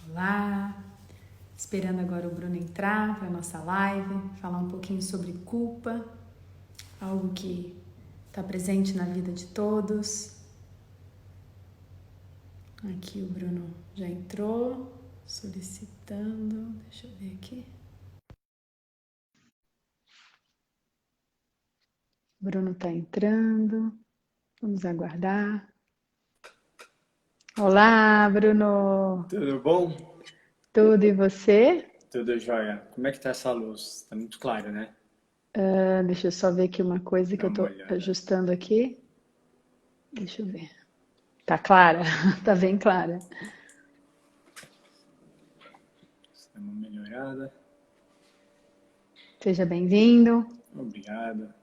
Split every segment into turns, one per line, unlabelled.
Olá, esperando agora o Bruno entrar para a nossa live, falar um pouquinho sobre culpa, algo que está presente na vida de todos. Aqui o Bruno já entrou, solicitando, deixa eu ver aqui. Bruno está entrando, vamos aguardar. Olá, Bruno!
Tudo bom?
Tudo e você?
Tudo jóia. Como é que tá essa luz? Tá muito clara, né?
Deixa eu só ver aqui uma coisa que
Dá
eu
uma
estou
olhada.
ajustando aqui. Deixa eu ver. Tá clara? Tá bem clara.
Dá uma melhorada.
Seja bem-vindo.
Obrigado.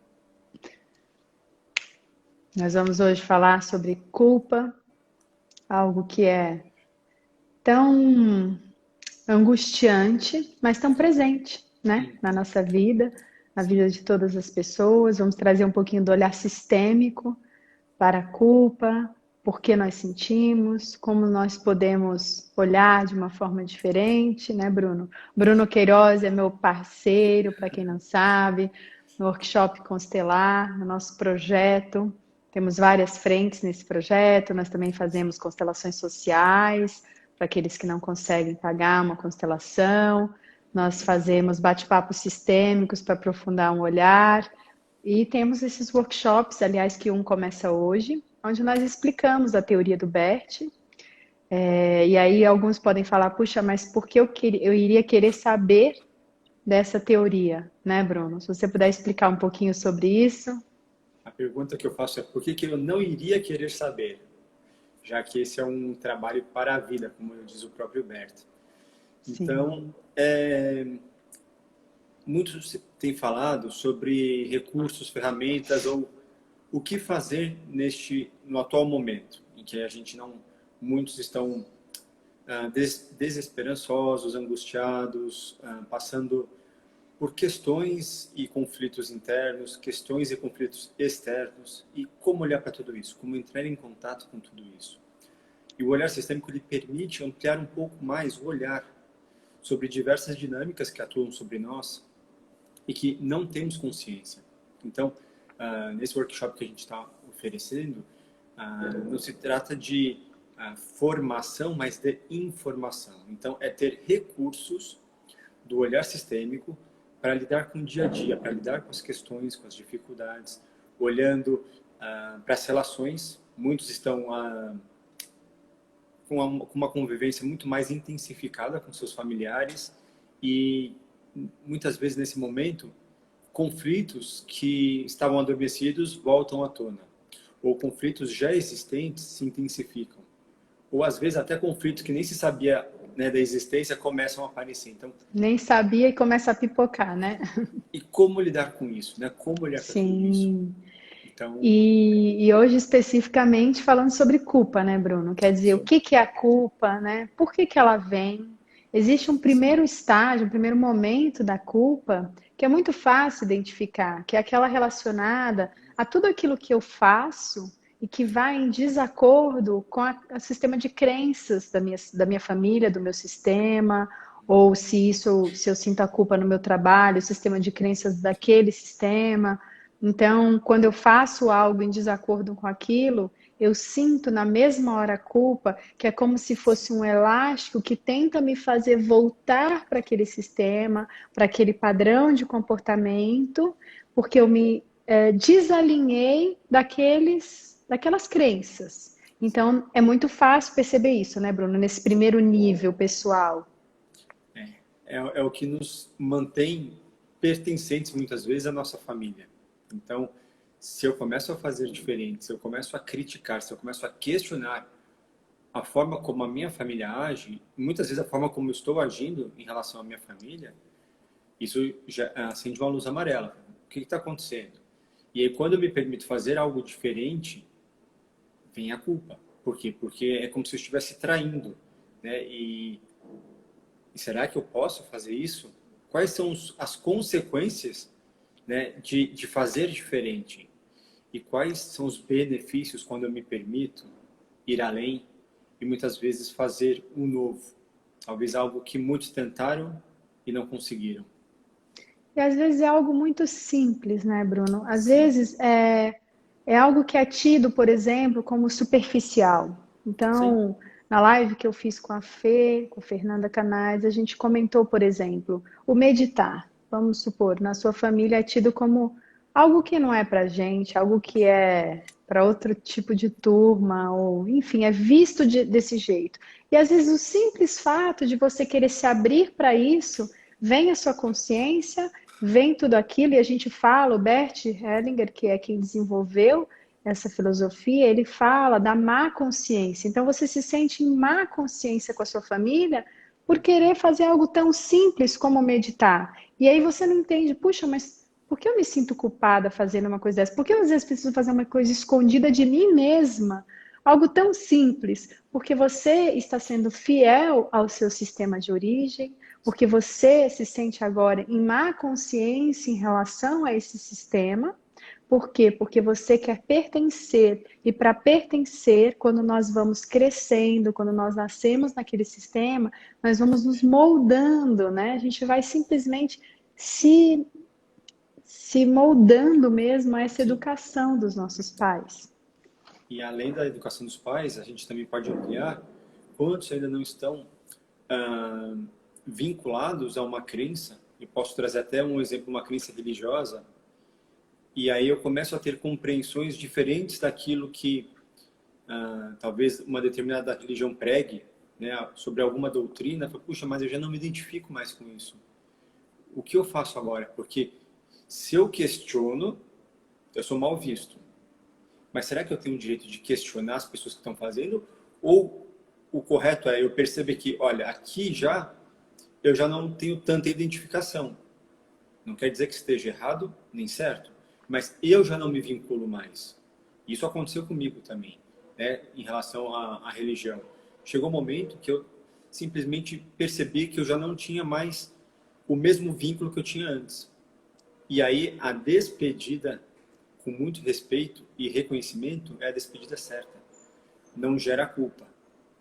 Nós vamos hoje falar sobre culpa, algo que é tão angustiante, mas tão presente, né, na nossa vida, na vida de todas as pessoas. Vamos trazer um pouquinho do olhar sistêmico para a culpa, por que nós sentimos, como nós podemos olhar de uma forma diferente, né, Bruno? Bruno Queiroz é meu parceiro, para quem não sabe, no workshop Constelar, no nosso projeto. Temos várias frentes nesse projeto, nós também fazemos constelações sociais, para aqueles que não conseguem pagar uma constelação. Nós fazemos bate-papos sistêmicos para aprofundar um olhar. E temos esses workshops, aliás, que um começa hoje, onde nós explicamos a teoria do Bert. E aí alguns podem falar, puxa, mas por que eu iria querer saber dessa teoria, né, Bruno? Se você puder explicar um pouquinho sobre isso.
A pergunta que eu faço é por que que eu não iria querer saber? Já que esse é um trabalho para a vida, como diz o próprio Bert.
Sim.
Então, muitos têm falado sobre recursos, ferramentas ou o que fazer no atual momento, em que a gente não, muitos estão desesperançosos, angustiados, passando por questões e conflitos internos, questões e conflitos externos, e como olhar para tudo isso, como entrar em contato com tudo isso. E o olhar sistêmico lhe permite ampliar um pouco mais o olhar sobre diversas dinâmicas que atuam sobre nós e que não temos consciência. Então, nesse workshop que a gente está oferecendo, não se trata de formação, mas de informação. Então, é ter recursos do olhar sistêmico para lidar com o dia a dia, para lidar com as questões, com as dificuldades, olhando para as relações. Muitos estão com uma convivência muito mais intensificada com seus familiares e muitas vezes nesse momento conflitos que estavam adormecidos voltam à tona, ou conflitos já existentes se intensificam, ou às vezes até conflitos que nem se sabia, né, da existência começam a aparecer. Então,
Nem sabia e começa a pipocar, né?
e como lidar com isso, né? Como olhar para tudo isso?
Sim.
Então,
E hoje especificamente falando sobre culpa, né, Bruno? Quer dizer, o
so,
que que é a culpa, né? Por que que ela vem? Existe um
sim,
primeiro estágio, um primeiro momento da culpa que é muito fácil identificar, que é aquela relacionada a tudo aquilo que eu faço e que vai em desacordo com o sistema de crenças da minha família, do meu sistema, ou se eu sinto a culpa no meu trabalho, o sistema de crenças daquele sistema. Então, quando eu faço algo em desacordo com aquilo, eu sinto na mesma hora a culpa, que é como se fosse um elástico que tenta me fazer voltar para aquele sistema, para aquele padrão de comportamento, porque eu me desalinhei daquelas crenças. Então, é muito fácil perceber isso, né, Bruno, nesse primeiro nível pessoal.
é o que nos mantém pertencentes muitas vezes à nossa família. Então, se eu começo a fazer diferente, se eu começo a criticar, se eu começo a questionar a forma como a minha família age, muitas vezes a forma como eu estou agindo em relação à minha família, isso já acende uma luz amarela. O que está acontecendo? E aí, quando eu me permito fazer algo diferente, vem a culpa. Por quê? Porque é como se eu estivesse traindo, né? E será que eu posso fazer isso? Quais são as consequências, né, de fazer diferente? E quais são os benefícios quando eu me permito ir além e muitas vezes fazer o novo? Talvez algo que muitos tentaram e não conseguiram.
E às vezes é algo muito simples, né, Bruno? Às
Sim,
vezes é algo que é tido, por exemplo, como superficial.
sim,
Então, na live que eu fiz com a Fê, com a Fernanda Canais, a gente comentou, por exemplo, o meditar. Vamos supor, na sua família é tido como algo que não é pra gente, algo que é para outro tipo de turma, ou enfim, é visto desse jeito. E às vezes o simples fato de você querer se abrir para isso, vem a sua consciência, vem tudo aquilo, e a gente fala, o Bert Hellinger, que é quem desenvolveu essa filosofia, ele fala da má consciência. Então você se sente em má consciência com a sua família por querer fazer algo tão simples como meditar. E aí você não entende, puxa, mas por que eu me sinto culpada fazendo uma coisa dessa? Por que eu às vezes preciso fazer uma coisa escondida de mim mesma? Algo tão simples, porque você está sendo fiel ao seu sistema de origem, porque você se sente agora em má consciência em relação a esse sistema. Por quê? Porque você quer pertencer. E para pertencer, quando nós vamos crescendo, quando nós nascemos naquele sistema, nós vamos nos moldando, né? A gente vai simplesmente se moldando mesmo a essa
sim.
educação dos nossos pais.
E além da educação dos pais, a gente também pode ampliar quantos ainda não estão ah, vinculados a uma crença. Eu posso trazer até um exemplo, uma crença religiosa, e aí eu começo a ter compreensões diferentes daquilo que talvez uma determinada religião pregue, né, sobre alguma doutrina. Puxa, mas eu já não me identifico mais com isso. O que eu faço agora? Porque se eu questiono, eu sou mal visto. Mas será que eu tenho o direito de questionar as pessoas que estão fazendo? Ou o correto é eu perceber que, olha, aqui já eu já não tenho tanta identificação. Não quer dizer que esteja errado nem certo, mas eu já não me vinculo mais. Isso aconteceu comigo também, né, em relação à religião. Chegou um momento que eu simplesmente percebi que eu já não tinha mais o mesmo vínculo que eu tinha antes. E aí a despedida, com muito respeito e reconhecimento, é a despedida certa. Não gera culpa.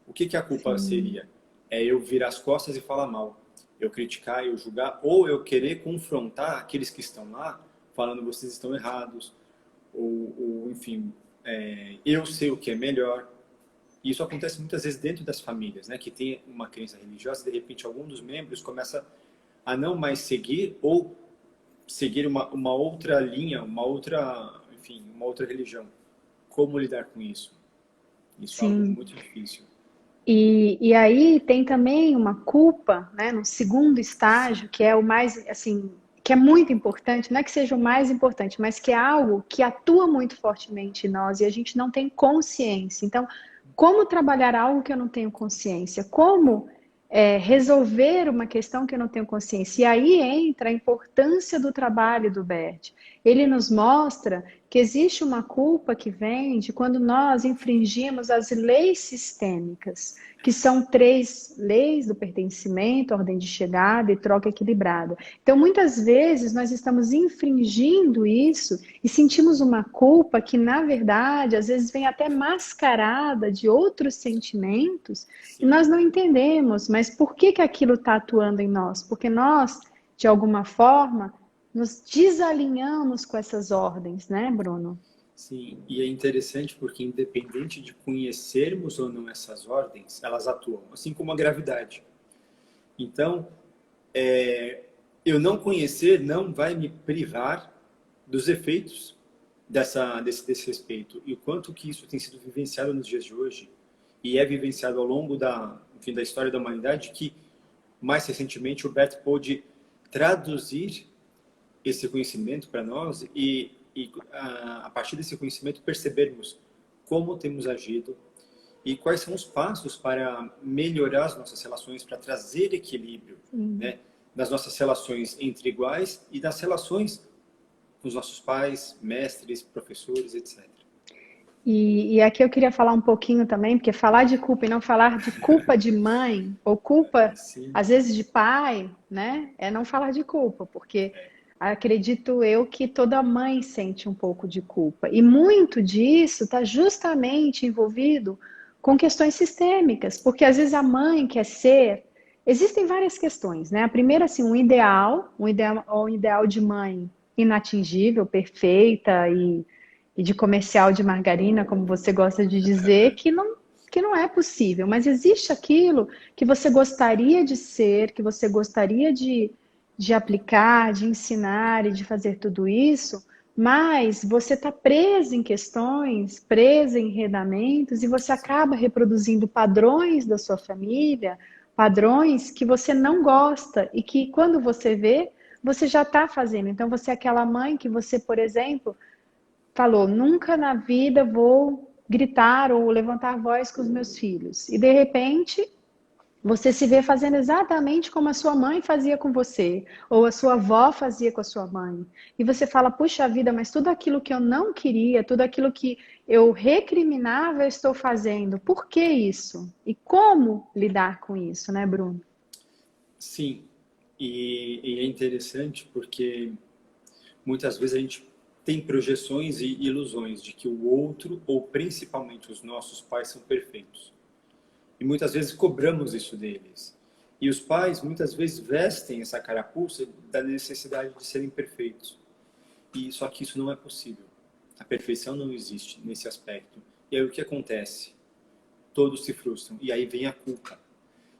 O que a culpa
Sim.
seria? É eu virar as costas e falar mal. Eu criticar, eu julgar, ou eu querer confrontar aqueles que estão lá, falando vocês estão errados, ou enfim, eu sei o que é melhor. E isso acontece muitas vezes dentro das famílias, né? Que tem uma crença religiosa, de repente algum dos membros começa a não mais seguir ou seguir uma outra linha, uma outra, enfim, uma outra religião. Como lidar com isso? Isso é algo
Sim.
muito difícil.
E aí tem também uma culpa, né, no segundo
Sim,
estágio, que é o mais, assim, que é muito importante, não é que seja o mais importante, mas que é algo que atua muito fortemente em nós e a gente não tem consciência. Então, como trabalhar algo que eu não tenho consciência? Como resolver uma questão que eu não tenho consciência? E aí entra a importância do trabalho do Bert. Ele nos mostra que existe uma culpa que vem de quando nós infringimos as leis sistêmicas, que são três leis do pertencimento, ordem de chegada e troca equilibrada. Então, muitas vezes, nós estamos infringindo isso e sentimos uma culpa que, na verdade, às vezes vem até mascarada de outros sentimentos e
sim.
nós não entendemos, mas por que que aquilo está atuando em nós? Porque nós, de alguma forma, nos desalinhamos com essas ordens, né, Bruno?
Sim, e é interessante porque independente de conhecermos ou não essas ordens, elas atuam, assim como a gravidade. Então, eu não conhecer não vai me privar dos efeitos desse respeito. E o quanto que isso tem sido vivenciado nos dias de hoje, e é vivenciado ao longo enfim, da história da humanidade, que mais recentemente o Bert pôde traduzir esse conhecimento para nós e a partir desse conhecimento percebermos como temos agido e quais são os passos para melhorar as nossas relações, para trazer equilíbrio,
Sim.
né, nas nossas relações entre iguais e das relações com os nossos pais, mestres, professores, etc.
E aqui eu queria falar um pouquinho também, porque falar de culpa e não falar de culpa de mãe, ou culpa,
Sim,
às vezes, de pai, né? É não falar de culpa, porque acredito eu que toda mãe sente um pouco de culpa. E muito disso está justamente envolvido com questões sistêmicas, porque às vezes a mãe quer ser. existem várias questões, né? A primeira, assim, um ideal de mãe inatingível, perfeita e de comercial de margarina, como você gosta de dizer, que não é possível. Mas existe aquilo que você gostaria de ser, que você gostaria de aplicar, de ensinar e de fazer tudo isso, mas você está presa em questões, presa em enredamentos, e você acaba reproduzindo padrões da sua família, padrões que você não gosta e que quando você vê, você já está fazendo. Então, você é aquela mãe que você, por exemplo, falou, nunca na vida vou gritar ou levantar voz com os meus filhos. E de repente, você se vê fazendo exatamente como a sua mãe fazia com você, ou a sua avó fazia com a sua mãe. E você fala, puxa vida, mas tudo aquilo que eu não queria, tudo aquilo que eu recriminava, eu estou fazendo. Por que isso? E como lidar com isso, né, Bruno?
Sim, e é interessante porque muitas vezes a gente tem projeções e ilusões de que o outro, ou principalmente os nossos pais, são perfeitos. E muitas vezes cobramos isso deles. E os pais muitas vezes vestem essa carapuça da necessidade de serem perfeitos. E só que isso não é possível. A perfeição não existe nesse aspecto. E aí o que acontece? Todos se frustram. E aí vem a culpa.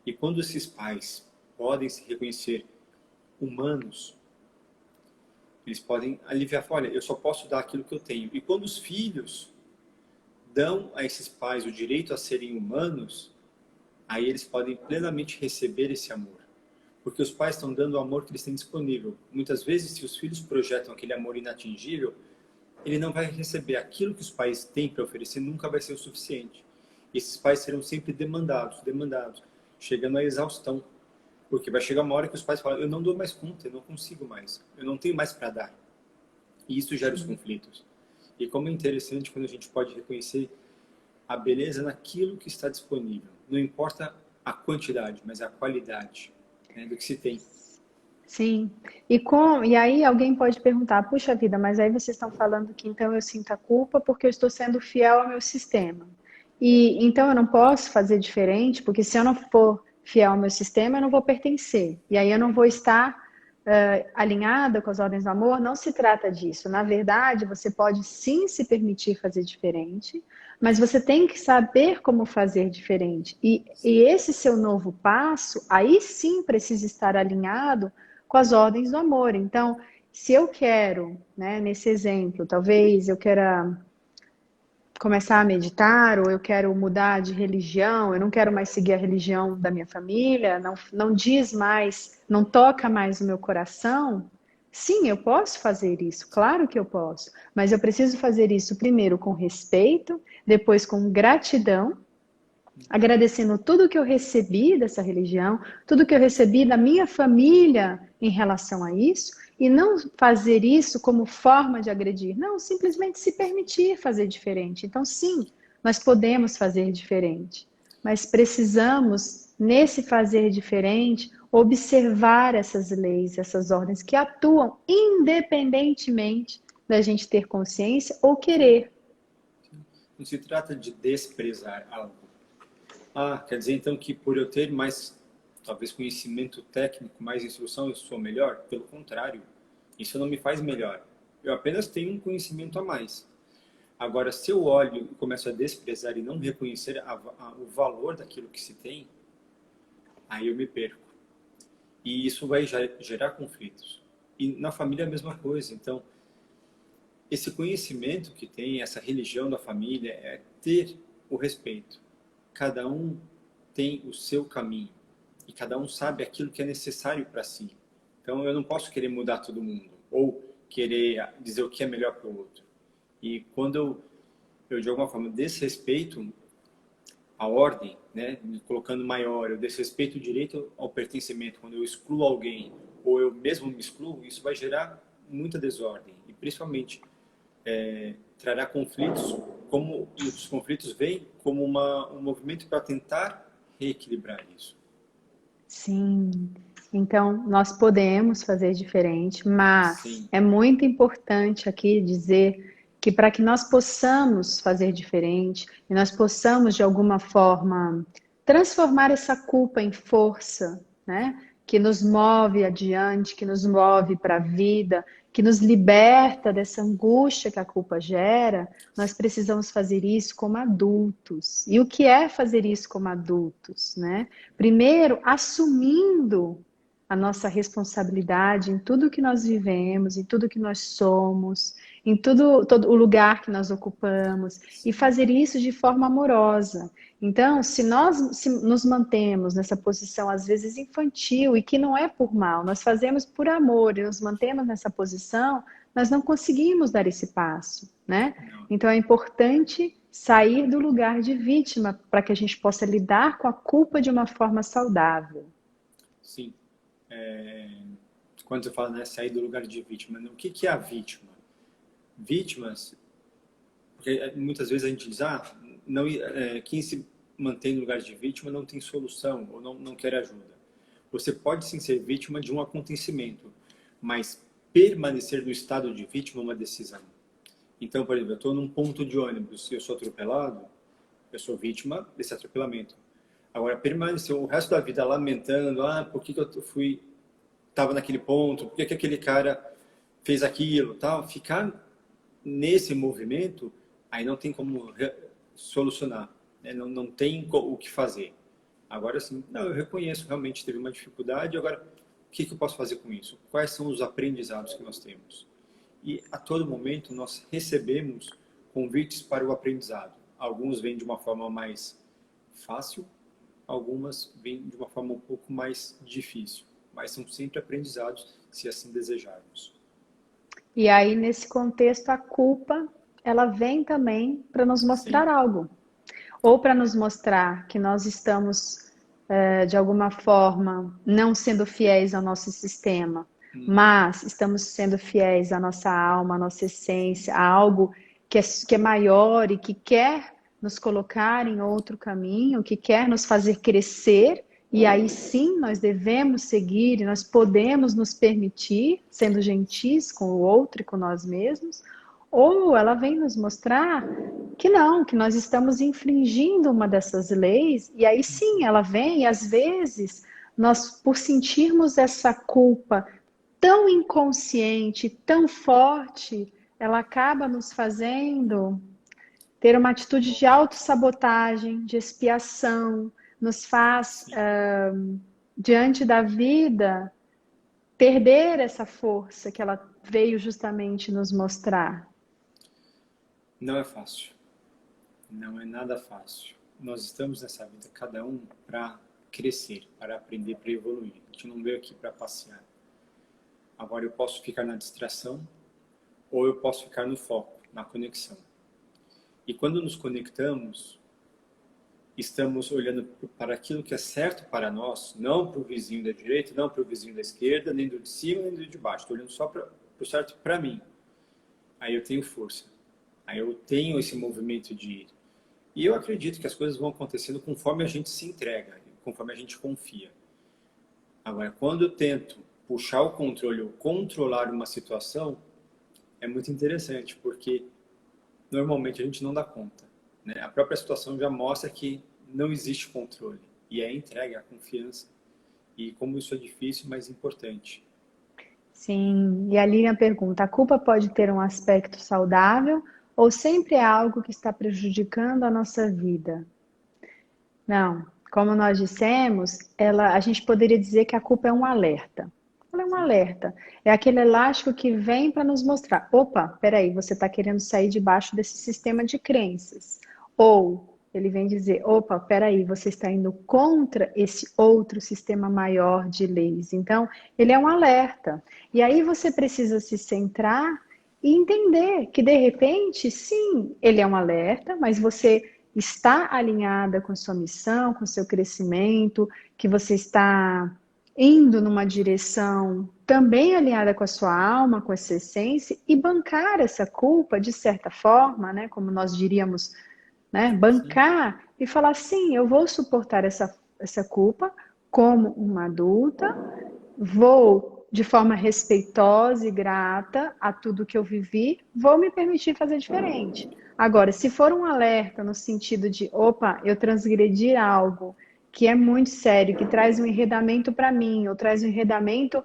E quando esses pais podem se reconhecer humanos, eles podem aliviar, olha, eu só posso dar aquilo que eu tenho. E quando os filhos dão a esses pais o direito a serem humanos, aí eles podem plenamente receber esse amor. Porque os pais estão dando o amor que eles têm disponível. Muitas vezes, se os filhos projetam aquele amor inatingível, ele não vai receber aquilo que os pais têm para oferecer, nunca vai ser o suficiente. E esses pais serão sempre demandados, chegando à exaustão. Porque vai chegar uma hora que os pais falam, eu não dou mais conta, eu não consigo mais, eu não tenho mais para dar. E isso gera os conflitos. E como é interessante quando a gente pode reconhecer a beleza naquilo que está disponível. Não importa a quantidade, mas a qualidade, né, do que se tem.
Sim. E aí alguém pode perguntar, puxa vida, mas aí vocês estão falando que então eu sinto a culpa porque eu estou sendo fiel ao meu sistema. E então eu não posso fazer diferente, porque se eu não for fiel ao meu sistema, eu não vou pertencer. E aí eu não vou estar alinhada com as ordens do amor. Não se trata disso. Na verdade, você pode sim se permitir fazer diferente, mas você tem que saber como fazer diferente. E esse seu novo passo, aí sim precisa estar alinhado com as ordens do amor. Então, se eu quero, né, nesse exemplo, talvez eu queira começar a meditar, ou eu quero mudar de religião, eu não quero mais seguir a religião da minha família, não diz mais, não toca mais o meu coração, sim, eu posso fazer isso, claro que eu posso, mas eu preciso fazer isso primeiro com respeito, depois com gratidão, agradecendo tudo que eu recebi dessa religião, tudo que eu recebi da minha família em relação a isso, e não fazer isso como forma de agredir, não, simplesmente se permitir fazer diferente. Então, sim, nós podemos fazer diferente, mas precisamos, nesse fazer diferente, observar essas leis, essas ordens que atuam independentemente da gente ter consciência ou querer.
Não se trata de desprezar algo. Quer dizer então que por eu ter mais, talvez, conhecimento técnico, mais instrução, eu sou melhor? Pelo contrário, isso não me faz melhor. Eu apenas tenho um conhecimento a mais. Agora, se eu olho e começo a desprezar e não reconhecer o valor daquilo que se tem, aí eu me perco. E isso vai gerar conflitos. E na família é a mesma coisa. Então, esse conhecimento que tem, essa religião da família, é ter o respeito. Cada um tem o seu caminho e cada um sabe aquilo que é necessário para si. Então eu não posso querer mudar todo mundo ou querer dizer o que é melhor para o outro. E quando eu de alguma forma desrespeito a ordem, né, me colocando maior, eu desrespeito o direito ao pertencimento, quando eu excluo alguém ou eu mesmo me excluo, isso vai gerar muita desordem e principalmente trará conflitos, e os conflitos vêm como um movimento para tentar reequilibrar isso.
Sim, então nós podemos fazer diferente, mas
Sim,
é muito importante aqui dizer que para que nós possamos fazer diferente e nós possamos de alguma forma transformar essa culpa em força, né? Que nos move adiante, que nos move para a vida, que nos liberta dessa angústia que a culpa gera, nós precisamos fazer isso como adultos. E o que é fazer isso como adultos, né? Primeiro, assumindo a nossa responsabilidade em tudo que nós vivemos, em tudo que nós somos, em todo o lugar que nós ocupamos, e fazer isso de forma amorosa. Então, se nos mantemos nessa posição, às vezes infantil, e que não é por mal, nós fazemos por amor e nos mantemos nessa posição, nós não conseguimos dar esse passo, né? Então, é importante sair do lugar de vítima para que a gente possa lidar com a culpa de uma forma saudável.
Sim. Quando você fala, né, sair do lugar de vítima, o que é a vítima? Vítimas, porque muitas vezes a gente diz, não, quem se mantém no lugar de vítima não tem solução ou não quer ajuda. Você pode sim ser vítima de um acontecimento, mas permanecer no estado de vítima é uma decisão. Então, por exemplo, eu estou num ponto de ônibus e eu sou atropelado, eu sou vítima desse atropelamento. Agora, permanecer o resto da vida lamentando, por que eu estava naquele ponto, por que aquele cara fez aquilo, tal, ficar nesse movimento, aí não tem como solucionar, né? Não tem o que fazer. Agora sim, eu reconheço, realmente teve uma dificuldade, agora o que eu posso fazer com isso? Quais são os aprendizados que nós temos? E a todo momento nós recebemos convites para o aprendizado. Alguns vêm de uma forma mais fácil, algumas vêm de uma forma um pouco mais difícil, mas são sempre aprendizados, se assim desejarmos.
E aí, nesse contexto, a culpa, ela vem também para nos mostrar algo. Ou para nos mostrar que nós estamos, de alguma forma, não sendo fiéis ao nosso sistema, mas estamos sendo fiéis à nossa alma, à nossa essência, a algo que é maior e que quer nos colocar em outro caminho, que quer nos fazer crescer. E aí sim, nós devemos seguir e nós podemos nos permitir, sendo gentis com o outro e com nós mesmos. Ou ela vem nos mostrar que não, que nós estamos infringindo uma dessas leis, e aí sim ela vem, e às vezes nós, por sentirmos essa culpa tão inconsciente, tão forte, ela acaba nos fazendo ter uma atitude de autossabotagem, de expiação, nos faz, diante da vida, perder essa força que ela veio justamente nos mostrar.
Não é fácil. Não é nada fácil. Nós estamos nessa vida, cada um, para crescer, para aprender, para evoluir. A gente não veio aqui para passear. Agora eu posso ficar na distração ou eu posso ficar no foco, na conexão. E quando nos conectamos, estamos olhando para aquilo que é certo para nós, não para o vizinho da direita, não para o vizinho da esquerda, nem do de cima, nem do de baixo. Estou olhando só para o certo para mim. Aí eu tenho força. Aí eu tenho esse movimento de ir. E eu acredito que as coisas vão acontecendo conforme a gente se entrega, conforme a gente confia. Agora, quando eu tento puxar o controle ou controlar uma situação, é muito interessante, porque normalmente a gente não dá conta, né? A própria situação já mostra que não existe controle. E é a entrega, a confiança. E como isso é difícil, mas importante.
Sim, e a Lilian pergunta, a culpa pode ter um aspecto saudável ou sempre é algo que está prejudicando a nossa vida? Não, como nós dissemos, a gente poderia dizer que a culpa é um alerta. Ela é um alerta. É aquele elástico que vem para nos mostrar, opa, peraí, você está querendo sair debaixo desse sistema de crenças. Ou ele vem dizer, opa, peraí, você está indo contra esse outro sistema maior de leis. Então, ele é um alerta. E aí você precisa se centrar e entender que, de repente, sim, ele é um alerta, mas você está alinhada com a sua missão, com o seu crescimento, que você está indo numa direção também alinhada com a sua alma, com a sua essência, e bancar essa culpa, de certa forma, né, como nós diríamos, né, bancar e falar, sim, eu vou suportar essa culpa como uma adulta, vou, de forma respeitosa e grata a tudo que eu vivi, vou me permitir fazer diferente. Agora, se for um alerta no sentido de, opa, eu transgredi algo que é muito sério, que traz um enredamento para mim, ou traz um enredamento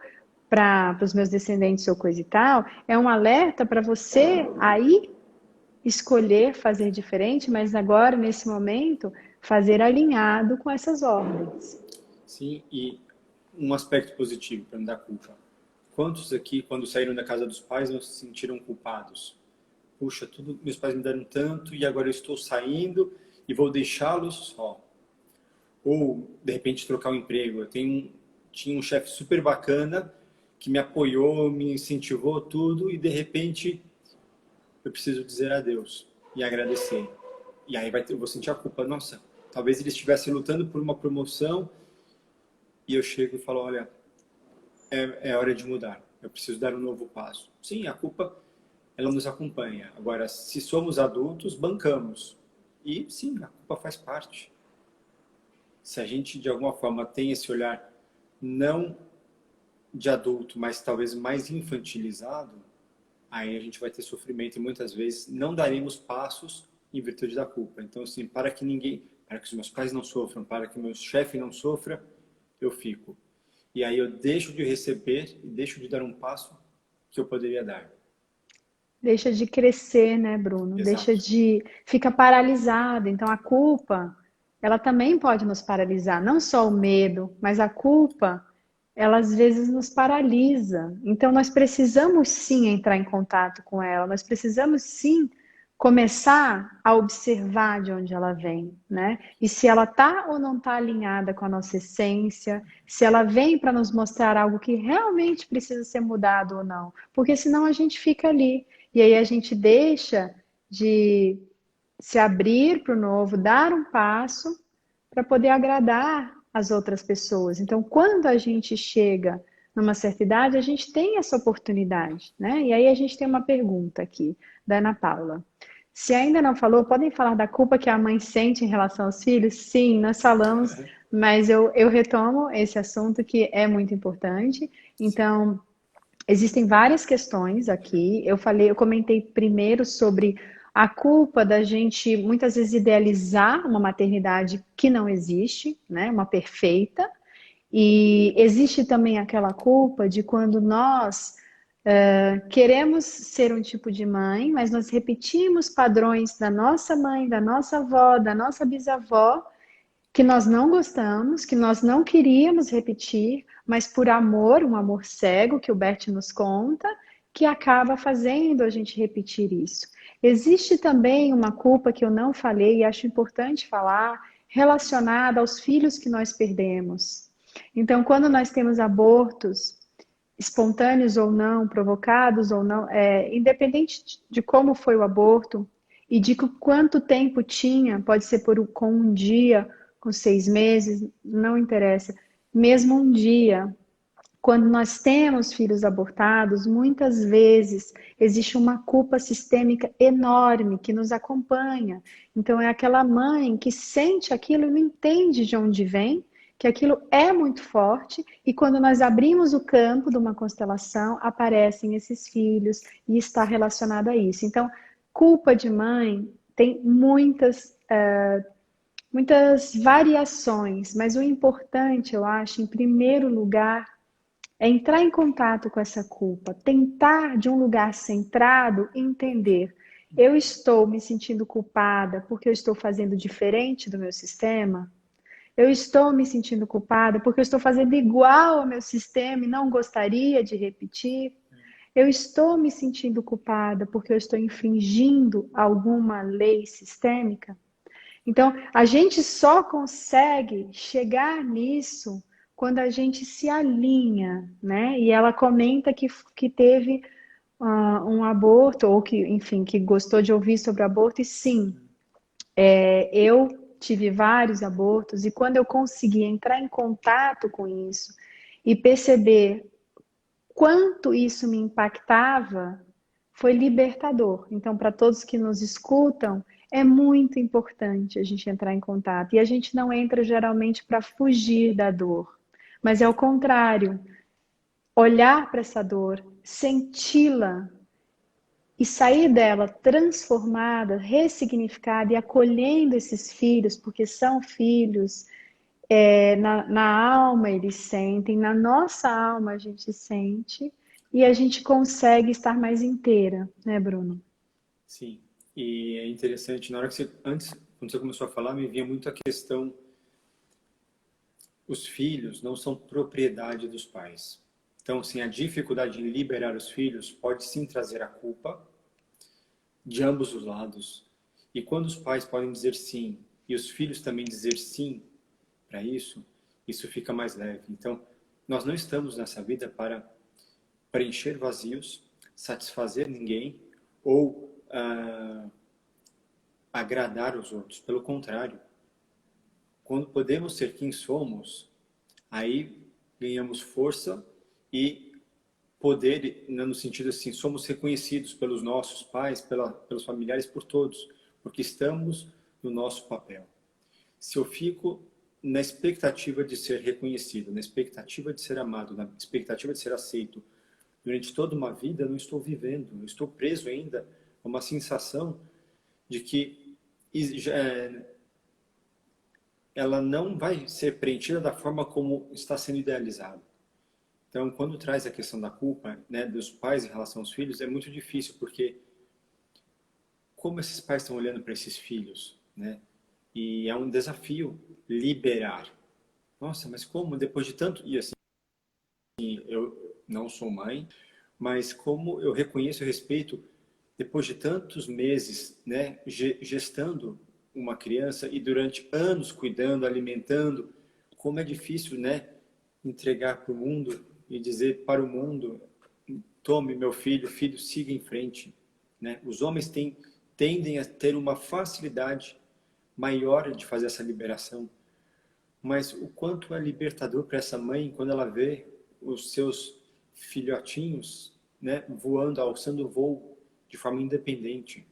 para os meus descendentes ou coisa e tal, é um alerta para você aí escolher fazer diferente, mas agora, nesse momento, fazer alinhado com essas ordens.
Sim, e um aspecto positivo para não dar culpa. Quantos aqui, quando saíram da casa dos pais, não se sentiram culpados? Puxa, tudo, meus pais me deram tanto e agora eu estou saindo e vou deixá-los só. Ou, de repente, trocar o emprego. Tinha um chefe super bacana que me apoiou, me incentivou tudo e, de repente, eu preciso dizer adeus e agradecer. E aí eu vou sentir a culpa. Nossa, talvez ele estivesse lutando por uma promoção e eu chego e falo, olha, é hora de mudar. Eu preciso dar um novo passo. Sim, a culpa, ela nos acompanha. Agora, se somos adultos, bancamos. E sim, a culpa faz parte. Se a gente, de alguma forma, tem esse olhar não de adulto, mas talvez mais infantilizado, aí a gente vai ter sofrimento e muitas vezes não daremos passos em virtude da culpa. Então, assim, para que os meus pais não sofram, para que o meu chefe não sofra, eu fico. E aí eu deixo de receber e deixo de dar um passo que eu poderia dar.
Deixa de crescer, né, Bruno? Deixa
Exato.
de... Fica paralisado. Então, a culpa, ela também pode nos paralisar. Não só o medo, mas a culpa, ela às vezes nos paralisa. Então, nós precisamos sim entrar em contato com ela. Nós precisamos sim começar a observar de onde ela vem, né? E se ela tá ou não tá alinhada com a nossa essência, se ela vem para nos mostrar algo que realmente precisa ser mudado ou não. Porque senão a gente fica ali. E aí a gente deixa de se abrir para o novo, dar um passo para poder agradar as outras pessoas. Então, quando a gente chega numa certa idade, a gente tem essa oportunidade, né? E aí a gente tem uma pergunta aqui da Ana Paula. Se ainda não falou, podem falar da culpa que a mãe sente em relação aos filhos? Sim, nós falamos, mas eu retomo esse assunto que é muito importante. Então, existem várias questões aqui. Eu comentei primeiro sobre a culpa da gente muitas vezes idealizar uma maternidade que não existe, né? Uma perfeita. E existe também aquela culpa de quando nós queremos ser um tipo de mãe, mas nós repetimos padrões da nossa mãe, da nossa avó, da nossa bisavó, que nós não gostamos, que nós não queríamos repetir, mas por amor, um amor cego que o Bert nos conta, que acaba fazendo a gente repetir isso. Existe também uma culpa que eu não falei e acho importante falar, relacionada aos filhos que nós perdemos. Então, quando nós temos abortos, espontâneos ou não, provocados ou não, independente de como foi o aborto e de quanto tempo tinha, pode ser com um dia, com 6 meses, não interessa. Mesmo um dia, quando nós temos filhos abortados, muitas vezes existe uma culpa sistêmica enorme que nos acompanha. Então, é aquela mãe que sente aquilo e não entende de onde vem, que aquilo é muito forte, e quando nós abrimos o campo de uma constelação, aparecem esses filhos e está relacionado a isso. Então, culpa de mãe tem muitas variações, mas o importante, eu acho, em primeiro lugar, é entrar em contato com essa culpa, tentar de um lugar centrado entender. Eu estou me sentindo culpada porque eu estou fazendo diferente do meu sistema? Eu estou me sentindo culpada porque eu estou fazendo igual ao meu sistema e não gostaria de repetir? Eu estou me sentindo culpada porque eu estou infringindo alguma lei sistêmica? Então, a gente só consegue chegar nisso quando a gente se alinha, né? E ela comenta que teve um aborto, ou que, enfim, que gostou de ouvir sobre aborto, e sim, eu tive vários abortos, e quando eu consegui entrar em contato com isso e perceber quanto isso me impactava, foi libertador. Então, para todos que nos escutam, é muito importante a gente entrar em contato. E a gente não entra geralmente para fugir da dor, mas é o contrário. Olhar para essa dor, senti-la e sair dela transformada, ressignificada e acolhendo esses filhos, porque são filhos, na alma eles sentem, na nossa alma a gente sente, e a gente consegue estar mais inteira, né, Bruno?
Sim. E é interessante, na hora que você, antes, quando você começou a falar, me vinha muito a questão, os filhos não são propriedade dos pais. Então, assim, a dificuldade em liberar os filhos pode sim trazer a culpa de ambos os lados. E quando os pais podem dizer sim e os filhos também dizer sim para isso, isso fica mais leve. Então, nós não estamos nessa vida para preencher vazios, satisfazer ninguém ou agradar os outros. Pelo contrário, quando podemos ser quem somos, aí ganhamos força e poder, no sentido assim, somos reconhecidos pelos nossos pais, pelos familiares, por todos, porque estamos no nosso papel. Se eu fico na expectativa de ser reconhecido, na expectativa de ser amado, na expectativa de ser aceito, durante toda uma vida, eu não estou vivendo, eu estou preso ainda a uma sensação de que ela não vai ser preenchida da forma como está sendo idealizado. Então, quando traz a questão da culpa, né, dos pais em relação aos filhos, é muito difícil, porque como esses pais estão olhando para esses filhos, né? E é um desafio liberar. Nossa, mas como depois de tanto... E assim, eu não sou mãe, mas como eu reconheço e respeito, depois de tantos meses, né, gestando uma criança e durante anos cuidando, alimentando, como é difícil, né, entregar para o mundo e dizer para o mundo: tome meu filho, filho, siga em frente, né? Os homens tendem a ter uma facilidade maior de fazer essa liberação, mas o quanto é libertador para essa mãe quando ela vê os seus filhotinhos, né, voando, alçando o voo de forma independente.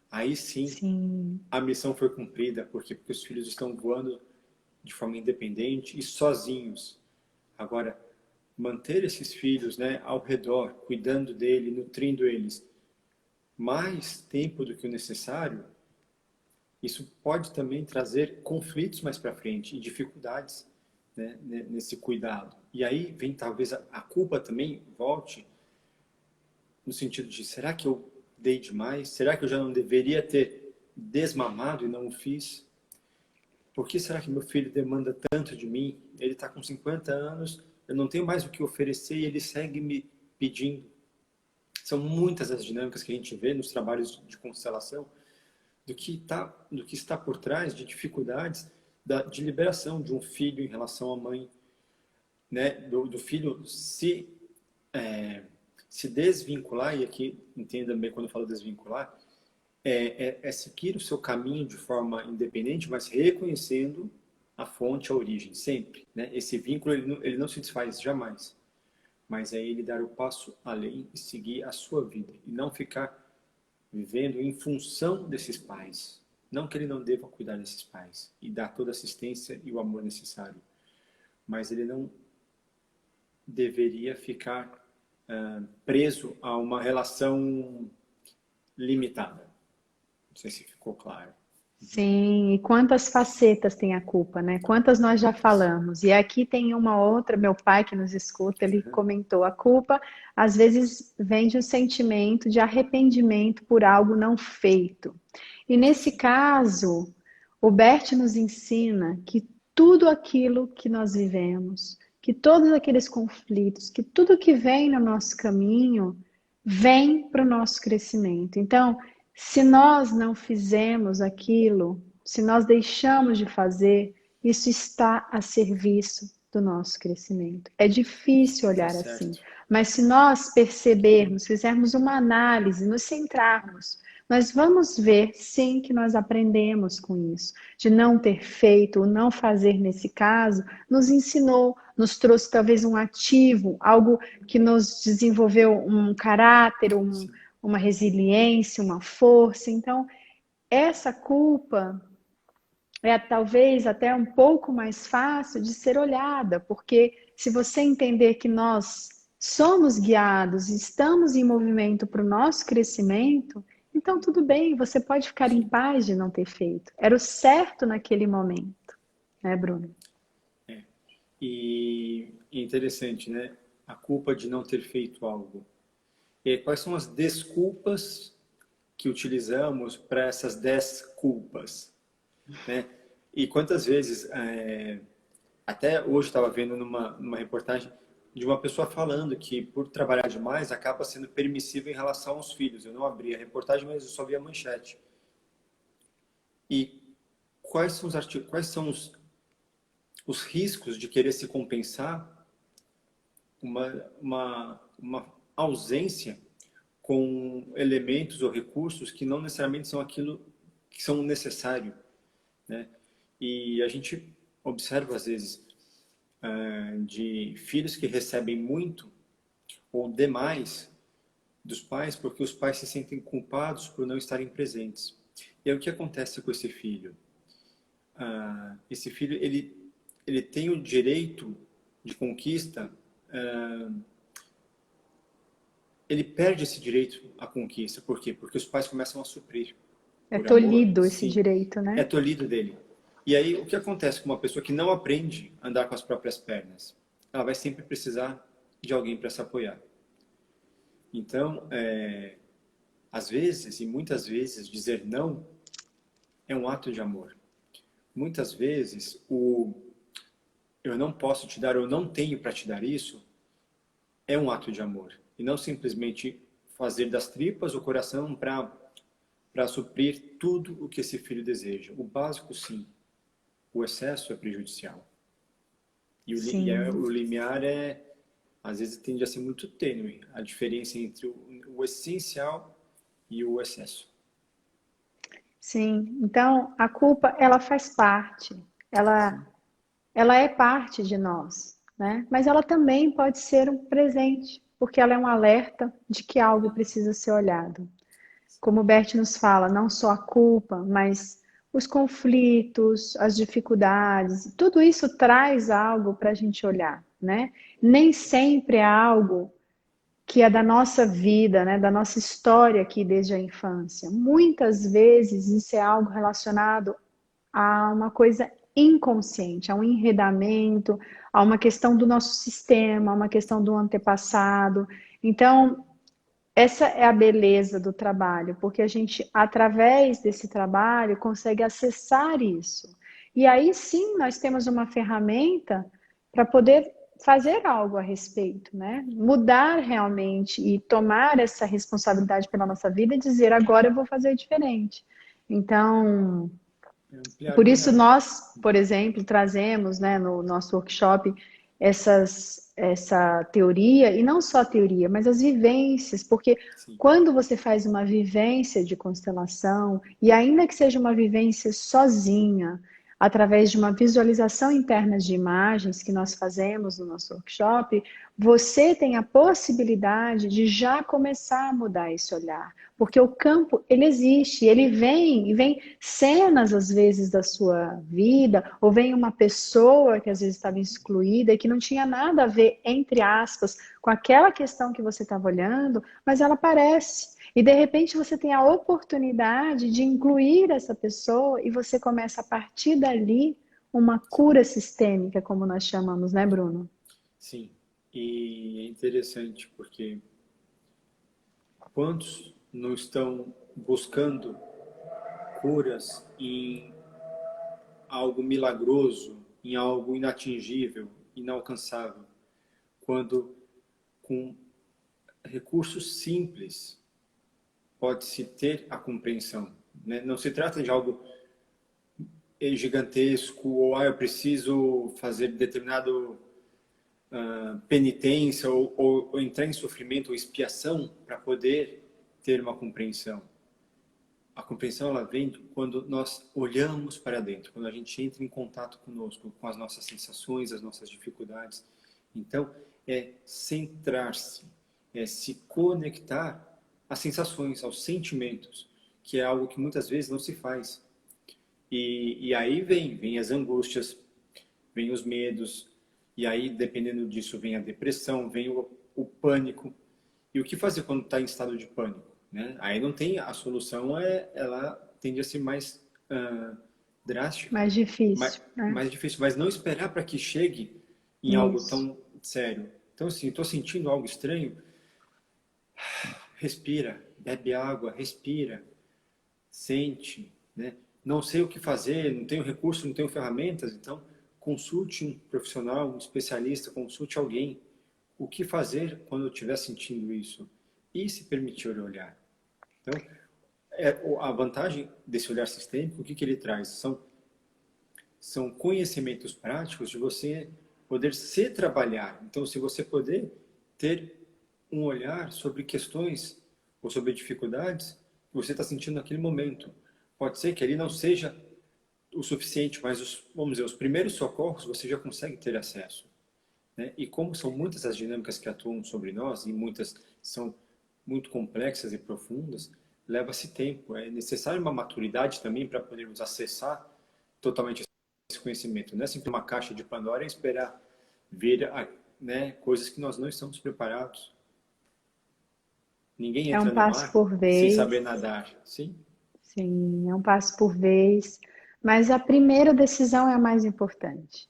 Aí sim,
Sim,
a missão foi cumprida, porque os filhos estão voando de forma independente e sozinhos. Agora, manter esses filhos, né, ao redor, cuidando dele, nutrindo eles, mais tempo do que o necessário, isso pode também trazer conflitos mais para frente e dificuldades, né, nesse cuidado. E aí vem talvez a culpa também volte no sentido de: será que eu dei demais? Será que eu já não deveria ter desmamado e não o fiz? Por que será que meu filho demanda tanto de mim? Ele está com 50 anos, eu não tenho mais o que oferecer e ele segue me pedindo. São muitas as dinâmicas que a gente vê nos trabalhos de constelação do que está por trás de dificuldades de liberação de um filho em relação à mãe, né? Do filho se desvincular, e aqui entenda bem quando eu falo desvincular, é seguir o seu caminho de forma independente, mas reconhecendo a fonte, a origem, sempre. Né? Esse vínculo ele não se desfaz jamais, mas é ele dar o passo além e seguir a sua vida, e não ficar vivendo em função desses pais. Não que ele não deva cuidar desses pais e dar toda a assistência e o amor necessário, mas ele não deveria ficar preso a uma relação limitada. Não sei se ficou claro.
sim. E quantas facetas tem a culpa, né? Quantas nós já falamos. E aqui tem uma outra, meu pai que nos escuta, ele comentou, a culpa às vezes vem de um sentimento de arrependimento por algo não feito. E nesse caso, o Bert nos ensina que tudo aquilo que nós vivemos, que todos aqueles conflitos, que tudo que vem no nosso caminho, vem para o nosso crescimento. Então, se nós não fizemos aquilo, se nós deixamos de fazer, isso está a serviço do nosso crescimento. É difícil
Tá
olhar assim,
certo.
mas se nós percebermos, fizermos uma análise, nos centrarmos, nós vamos ver sim que nós aprendemos com isso. De não ter feito, ou não fazer nesse caso, nos ensinou, nos trouxe talvez um ativo, algo que nos desenvolveu um caráter,
Sim.
uma resiliência, uma força. Então, essa culpa é talvez até um pouco mais fácil de ser olhada, porque se você entender que nós somos guiados, estamos em movimento para o nosso crescimento, então tudo bem, você pode ficar em
Sim.
paz de não ter feito. Era o certo naquele momento, né, Bruno?
E interessante, né? A culpa de não ter feito algo. E aí, quais são as desculpas que utilizamos para essas 10 culpas, né? E quantas vezes, até hoje estava vendo numa reportagem de uma pessoa falando que por trabalhar demais acaba sendo permissivo em relação aos filhos. Eu não abri a reportagem, mas eu só vi a manchete. E quais são os riscos de querer se compensar uma ausência com elementos ou recursos que não necessariamente são aquilo que são necessários, né? E a gente observa às vezes de filhos que recebem muito ou demais dos pais porque os pais se sentem culpados por não estarem presentes. E aí o que acontece com esse filho? Esse filho ele tem o direito de conquista, ele perde esse direito à conquista. Por quê? Porque os pais começam a suprir
É
por amor,
tolhido esse
sim,
direito,
é
né?
tolhido dele. E aí o que acontece com uma pessoa que não aprende a andar com as próprias pernas? Ela vai sempre precisar de alguém para se apoiar. Então, às vezes e muitas vezes dizer não é um ato de amor. Muitas vezes o eu não posso te dar, eu não tenho para te dar isso, é um ato de amor. E não simplesmente fazer das tripas o coração para suprir tudo o que esse filho deseja. O básico, sim. O excesso é prejudicial. E
Sim.
o limiar às vezes, tende a ser muito tênue. A diferença entre o essencial e o excesso.
Sim, então a culpa ela faz parte, ela,
Sim,
ela é parte de nós, né? Mas ela também pode ser um presente, porque ela é um alerta de que algo precisa ser olhado. Como o Bert nos fala, não só a culpa, mas os conflitos, as dificuldades, tudo isso traz algo para a gente olhar, né? Nem sempre é algo que é da nossa vida, né, da nossa história aqui desde a infância. Muitas vezes isso é algo relacionado a uma coisa inconsciente, a um enredamento, a uma questão do nosso sistema, a uma questão do antepassado. Então, essa é a beleza do trabalho, porque a gente, através desse trabalho, consegue acessar isso. E aí sim nós temos uma ferramenta para poder fazer algo a respeito, né? Mudar realmente e tomar essa responsabilidade pela nossa vida e dizer agora eu vou fazer diferente. Então,
ampliar o
por isso
olhar.
nós, por exemplo, trazemos, né, no nosso workshop essa teoria, e não só a teoria, mas as vivências, porque
Sim,
quando você faz uma vivência de constelação, e ainda que seja uma vivência sozinha, através de uma visualização interna de imagens que nós fazemos no nosso workshop, você tem a possibilidade de já começar a mudar esse olhar. Porque o campo, ele existe, ele vem, e vem cenas, às vezes, da sua vida, ou vem uma pessoa que, às vezes, estava excluída e que não tinha nada a ver, entre aspas, com aquela questão que você estava olhando, mas ela aparece. E, de repente, você tem a oportunidade de incluir essa pessoa e você começa, a partir dali, uma cura sistêmica, como nós chamamos, né, Bruno?
sim. E é interessante porque quantos não estão buscando curas em algo milagroso, em algo inatingível, inalcançável, quando com recursos simples pode-se ter a compreensão, né? Não se trata de algo gigantesco ou eu preciso fazer determinado penitência ou entrar em sofrimento ou expiação para poder ter uma compreensão. A compreensão ela vem quando nós olhamos para dentro, quando a gente entra em contato conosco, com as nossas sensações, as nossas dificuldades. Então, é centrar-se, é se conectar às sensações, aos sentimentos, que é algo que muitas vezes não se faz. E aí vem as angústias, vem os medos, e aí, dependendo disso, vem a depressão, vem o pânico. E o que fazer quando está em estado de pânico? Né? Aí não tem, a solução ela tende a ser mais drástica,
Mais
mais,
difícil, né?
mais difícil, mas não esperar para que chegue em algo
Isso.
tão sério. Então, assim, estou sentindo algo estranho, respira, bebe água, respira, sente, né? Não sei o que fazer, não tenho recurso, não tenho ferramentas, então consulte um profissional, um especialista, consulte alguém. O que fazer quando eu estiver sentindo isso? E se permitir olhar. Então, a vantagem desse olhar sistêmico, o que ele traz? São conhecimentos práticos de você poder se trabalhar. Então, se você poder ter um olhar sobre questões ou sobre dificuldades que você está sentindo naquele momento. Pode ser que ali não seja o suficiente, mas vamos dizer, os primeiros socorros você já consegue ter acesso. Né? E como são muitas as dinâmicas que atuam sobre nós, e muitas são muito complexas e profundas, leva-se tempo. É necessário uma maturidade também para podermos acessar totalmente esse conhecimento. Não é simplesmente uma caixa de Pandora e esperar ver, né, coisas que nós não estamos preparados. Ninguém
É um
entra no
passo
mar
por
sem
vez.
saber nadar. Sim?
Sim, é um passo por vez. Mas a primeira decisão é a mais importante.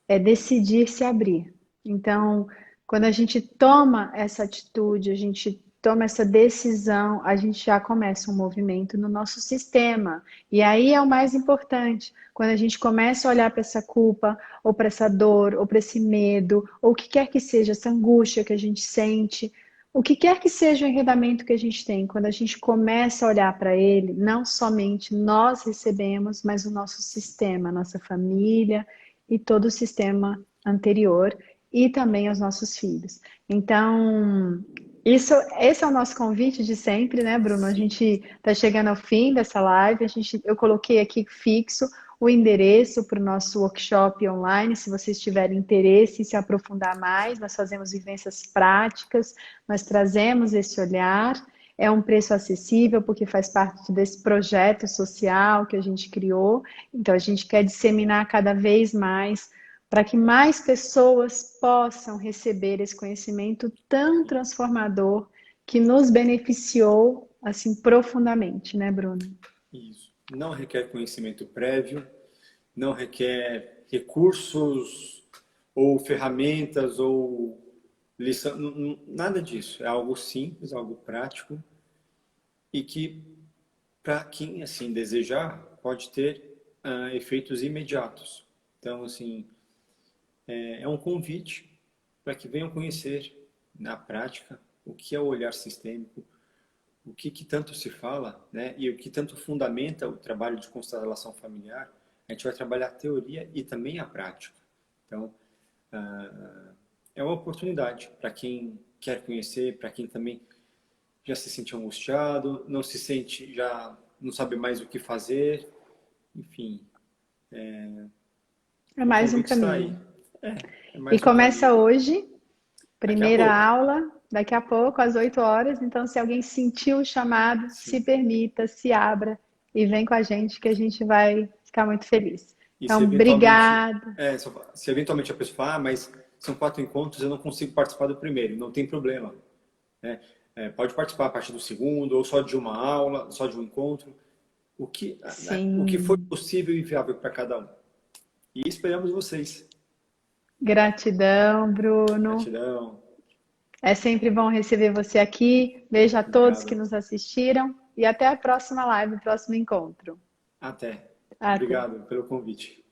É decidir se abrir. Então, quando a gente toma essa atitude, a gente toma essa decisão, a gente já começa um movimento no nosso sistema. E aí é o mais importante. Quando a gente começa a olhar para essa culpa, ou para essa dor, ou para esse medo, ou o que quer que seja, essa angústia que a gente sente, o que quer que seja o enredamento que a gente tem, quando a gente começa a olhar para ele, não somente nós recebemos, mas o nosso sistema, a nossa família e todo o sistema anterior e também os nossos filhos. Então, esse é o nosso convite de sempre, né, Bruno? A
Sim.
gente está chegando ao fim dessa live. Eu coloquei aqui fixo o endereço para o nosso workshop online, se vocês tiverem interesse em se aprofundar mais. Nós fazemos vivências práticas, nós trazemos esse olhar. É um preço acessível porque faz parte desse projeto social que a gente criou. Então, a gente quer disseminar cada vez mais para que mais pessoas possam receber esse conhecimento tão transformador que nos beneficiou assim profundamente, né, Bruno?
Isso. Não requer conhecimento prévio, não requer recursos ou ferramentas ou lição, nada disso. É algo simples, algo prático e que, para quem assim desejar, pode ter efeitos imediatos. Então, assim, é um convite para que venham conhecer na prática o que é o olhar sistêmico, o que tanto se fala, né, e o que tanto fundamenta o trabalho de constelação familiar. A gente vai trabalhar a teoria e também a prática. Então, é uma oportunidade para quem quer conhecer, para quem também já se sente angustiado, não se sente, já não sabe mais o que fazer. Enfim,
É
o
mais um
convite está aí.
caminho.
É
E
mais um
começa
caminho.
hoje,
Daqui a
primeira
pouco.
aula, daqui a pouco, às 8 horas. Então, se alguém sentiu o chamado, se
Sim.
permita, se abra e vem com a gente que a gente vai ficar muito feliz.
E se
Então,
eventualmente,
obrigada.
se eventualmente a pessoa fala, mas são 4 encontros, eu não consigo participar do primeiro, não tem problema. Né? Pode participar a partir do segundo, ou só de uma aula, só de um encontro, o que for
Sim,
possível e viável para cada um. E esperamos vocês.
gratidão, Bruno.
Gratidão,
É sempre bom receber você aqui. Beijo a todos que
obrigado.
nos assistiram e até a próxima live, próximo encontro.
Até.
Até.
Obrigado pelo convite.